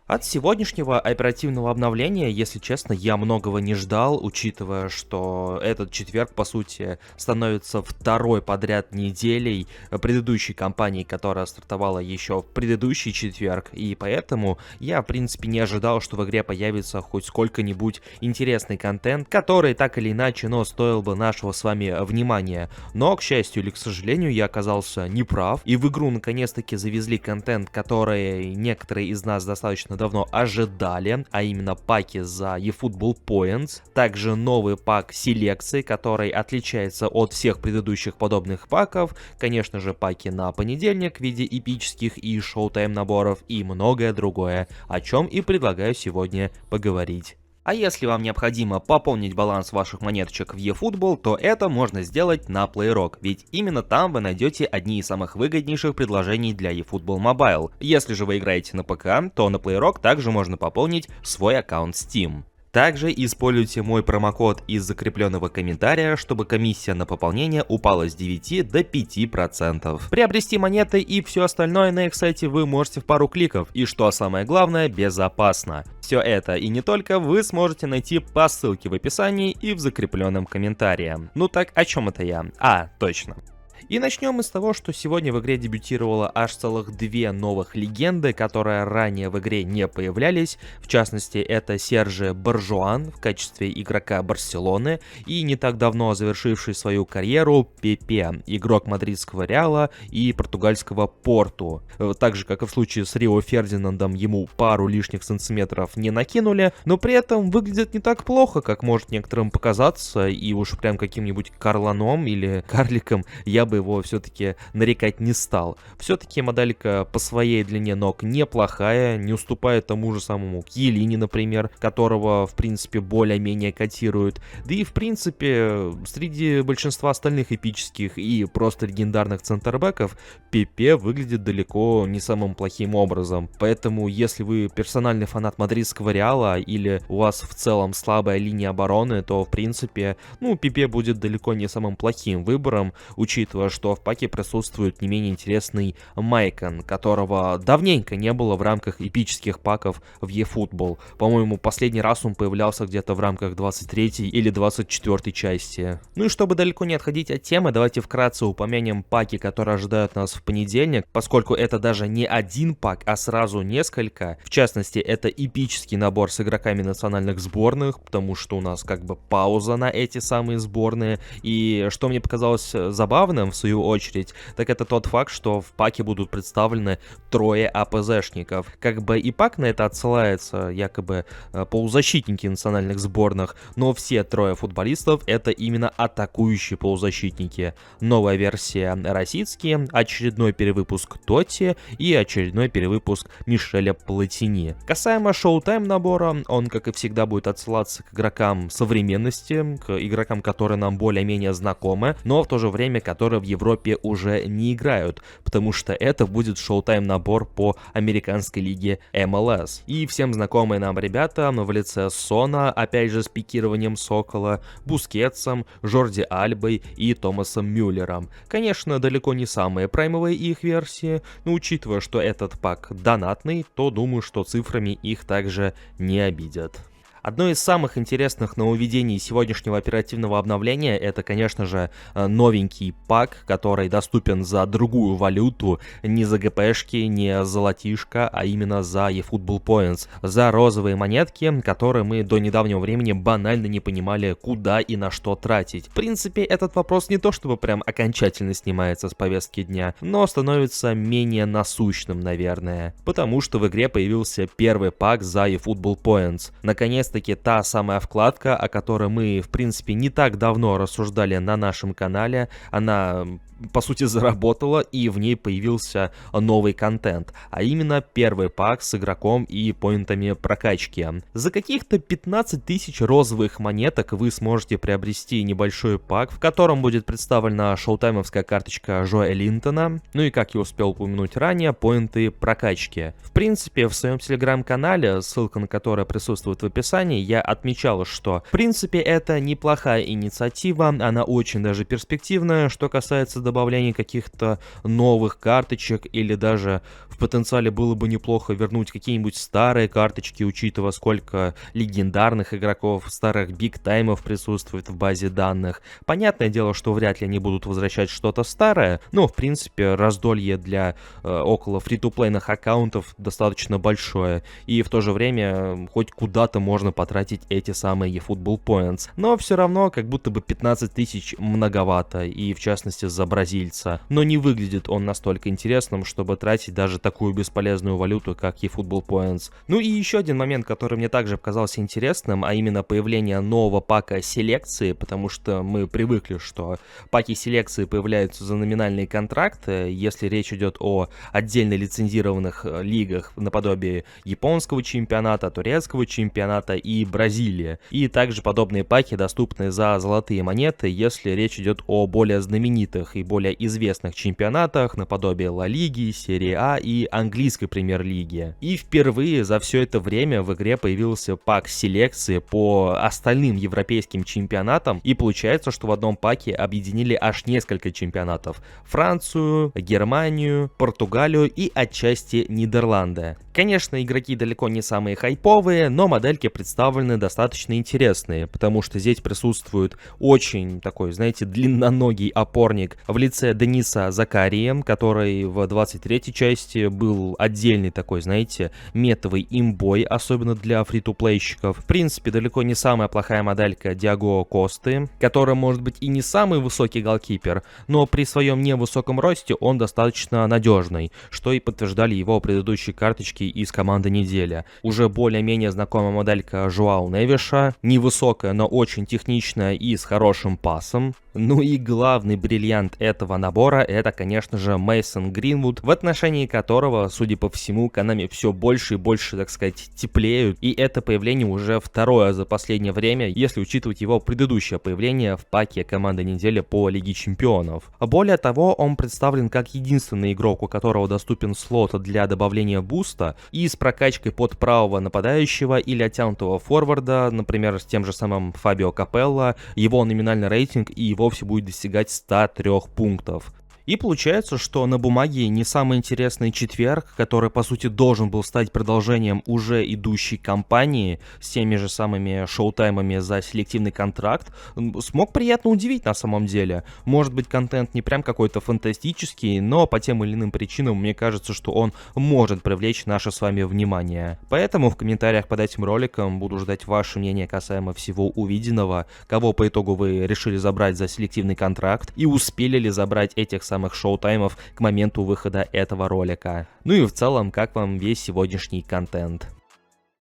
От сегодняшнего оперативного обновления, если честно, я многого не ждал, учитывая, что этот четверг, по сути, становится второй подряд неделей предыдущей кампании, которая стартовала еще в предыдущий четверг, и поэтому я, в принципе, не ожидал, что в игре появится хоть сколько-нибудь интересный контент, который так или иначе, но стоил бы нашего с вами внимания. Но, к счастью или к сожалению, я оказался неправ, и в игру наконец-таки завезли контент, который некоторые из нас достаточно давно ожидали, а именно паки за eFootball Points, также новый пак селекции, который отличается от всех предыдущих подобных паков, конечно же паки на понедельник в виде эпических и шоу-тайм наборов и многое другое, о чем и предлагаю сегодня поговорить. А если вам необходимо пополнить баланс ваших монеточек в eFootball, то это можно сделать на PlayRock, ведь именно там вы найдете одни из самых выгоднейших предложений для eFootball Mobile. Если же вы играете на ПК, то на PlayRock также можно пополнить свой аккаунт Steam. Также используйте мой промокод из закрепленного комментария, чтобы комиссия на пополнение упала с 9 до 5%. Приобрести монеты и все остальное на их сайте вы можете в пару кликов, и что самое главное, безопасно. Все это и не только вы сможете найти по ссылке в описании и в закрепленном комментарии. Ну так, о чем это я? Точно. И начнем мы с того, что сегодня в игре дебютировало аж целых две новых легенды, которые ранее в игре не появлялись. В частности, это Серже Боржуан в качестве игрока Барселоны и не так давно завершивший свою карьеру Пепе, игрок мадридского Реала и португальского Порту. Так же, как и в случае с Рио Фердинандом, ему пару лишних сантиметров не накинули, но при этом выглядит не так плохо, как может некоторым показаться, и уж прям каким-нибудь Карланом или Карликом я бы его все-таки нарекать не стал. Все-таки моделька по своей длине ног неплохая, не уступает тому же самому Кьелини, например, которого, в принципе, более-менее котируют. Да и, в принципе, среди большинства остальных эпических и просто легендарных центрбэков Пепе выглядит далеко не самым плохим образом. Поэтому, если вы персональный фанат мадридского Реала или у вас в целом слабая линия обороны, то, в принципе, Пепе будет далеко не самым плохим выбором, учитывая, что в паке присутствует не менее интересный Майкон, которого давненько не было в рамках эпических паков в eFootball. По-моему, последний раз он появлялся где-то в рамках 23 или 24 части. Ну и чтобы далеко не отходить от темы, давайте вкратце упомянем паки, которые ожидают нас в понедельник, поскольку это даже не один пак, а сразу несколько. В частности, это эпический набор с игроками национальных сборных, потому что у нас как бы пауза на эти самые сборные. И что мне показалось забавным, в свою очередь, так это тот факт, что в паке будут представлены трое АПЗшников. Как бы и пак на это отсылается, якобы полузащитники национальных сборных, но все трое футболистов это именно атакующие полузащитники. Новая версия Росицкий, очередной перевыпуск Тотти и очередной перевыпуск Мишеля Платини. Касаемо шоу-тайм набора, он, как и всегда, будет отсылаться к игрокам современности, к игрокам, которые нам более-менее знакомы, но в то же время, которые в Европе уже не играют, потому что это будет шоу-тайм набор по американской лиге MLS. И всем знакомые нам ребята в лице Сона, опять же с пикированием Сокола, Бускетсом, Жорди Альбой и Томасом Мюллером. Конечно, далеко не самые праймовые их версии, но учитывая, что этот пак донатный, то думаю, что цифрами их также не обидят. Одно из самых интересных нововведений сегодняшнего оперативного обновления это, конечно же, новенький пак, который доступен за другую валюту, не за ГПшки, не за золотишко, а именно за eFootball Points, за розовые монетки, которые мы до недавнего времени банально не понимали, куда и на что тратить. В принципе, этот вопрос не то чтобы прям окончательно снимается с повестки дня, но становится менее насущным, наверное, потому что в игре появился первый пак за eFootball Points. Наконец-таки та самая вкладка, о которой мы, в принципе, не так давно рассуждали на нашем канале, она по сути заработала, и в ней появился новый контент, а именно первый пак с игроком и поинтами прокачки. За каких-то 15 тысяч розовых монеток вы сможете приобрести небольшой пак, в котором будет представлена шоутаймовская карточка Джоэ Линтона, ну и, как я успел упомянуть ранее, поинты прокачки. В принципе, в своем телеграм-канале, ссылка на который присутствует в описании, я отмечал, что в принципе это неплохая инициатива, она очень даже перспективная. Что касается добавлением каких-то новых карточек, или даже в потенциале было бы неплохо вернуть какие-нибудь старые карточки, учитывая, сколько легендарных игроков, старых биг-таймов присутствует в базе данных. Понятное дело, что вряд ли они будут возвращать что-то старое, но, в принципе, раздолье для около фри-то-плейных аккаунтов достаточно большое, и в то же время хоть куда-то можно потратить эти самые eFootball Points. Но все равно, как будто бы 15 тысяч многовато, и в частности за бразильца. Но не выглядит он настолько интересным, чтобы тратить даже такую бесполезную валюту, как eFootball Points. Ну и еще один момент, который мне также показался интересным, а именно появление нового пака селекции, потому что мы привыкли, что паки селекции появляются за номинальные контракты, если речь идет о отдельно лицензированных лигах наподобие японского чемпионата, турецкого чемпионата и Бразилии. И также подобные паки доступны за золотые монеты, если речь идет о более знаменитых и более известных чемпионатах наподобие Ла Лиги, Серии А и английской премьер-лиги. И впервые за все это время в игре появился пак селекции по остальным европейским чемпионатам, и получается, что в одном паке объединили аж несколько чемпионатов: Францию, Германию, Португалию и отчасти Нидерланды. Конечно, игроки далеко не самые хайповые, но модельки представлены достаточно интересные, потому что здесь присутствует очень такой, знаете, длинноногий опорник в лице Дениса Закария, который в 23-й части был отдельный такой, знаете, метовый имбой, особенно для фри-то-плейщиков. В принципе, далеко не самая плохая моделька Диаго Косты, который может быть и не самый высокий голкипер, но при своем невысоком росте он достаточно надежный, что и подтверждали его предыдущие карточки из команды недели. Уже более-менее знакомая моделька Жуау Невиша, невысокая, но очень техничная и с хорошим пасом. Ну и главный бриллиант этого набора — это, конечно же, Мейсон Гринвуд, в отношении которого, судя по всему, Konami все больше и больше, так сказать, теплеют, и это появление уже второе за последнее время, если учитывать его предыдущее появление в паке команды недели по Лиге Чемпионов. Более того, он представлен как единственный игрок, у которого доступен слот для добавления буста, и с прокачкой под правого нападающего или оттянутого форварда, например, с тем же самым Фабио Капелло, его номинальный рейтинг и вовсе будет достигать 103 пунктов. И получается, что на бумаге не самый интересный четверг, который по сути должен был стать продолжением уже идущей кампании с теми же самыми шоу-таймами за селективный контракт, смог приятно удивить на самом деле. Может быть, контент не прям какой-то фантастический, но по тем или иным причинам мне кажется, что он может привлечь наше с вами внимание. Поэтому в комментариях под этим роликом буду ждать ваше мнение касаемо всего увиденного, кого по итогу вы решили забрать за селективный контракт и успели ли забрать этих самых шоу-таймов к моменту выхода этого ролика. Ну и в целом, как вам весь сегодняшний контент.